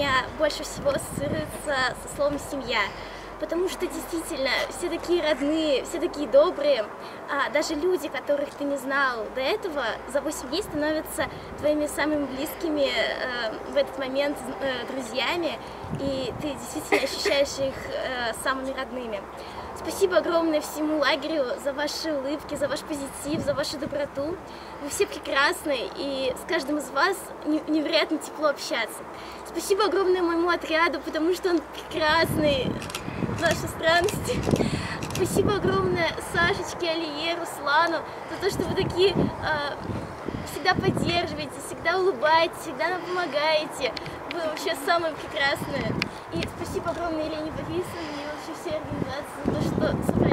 меня больше всего ассоциируется со словом «семья». Потому что действительно все такие родные, все такие добрые, даже люди, которых ты не знал до этого, за 8 дней становятся твоими самыми близкими в этот момент друзьями, и ты действительно ощущаешь их самыми родными. Спасибо огромное всему лагерю за ваши улыбки, за ваш позитив, за вашу доброту. Вы все прекрасны, и с каждым из вас невероятно тепло общаться. Спасибо огромное моему отряду, потому что он прекрасный. Наши странности. Спасибо огромное Сашечке, Алие, Руслану за то, что вы такие всегда поддерживаете, всегда улыбаетесь, всегда нам помогаете. Вы вообще самые прекрасные. И спасибо огромное Елене Борисовне и вообще всей организации за то, что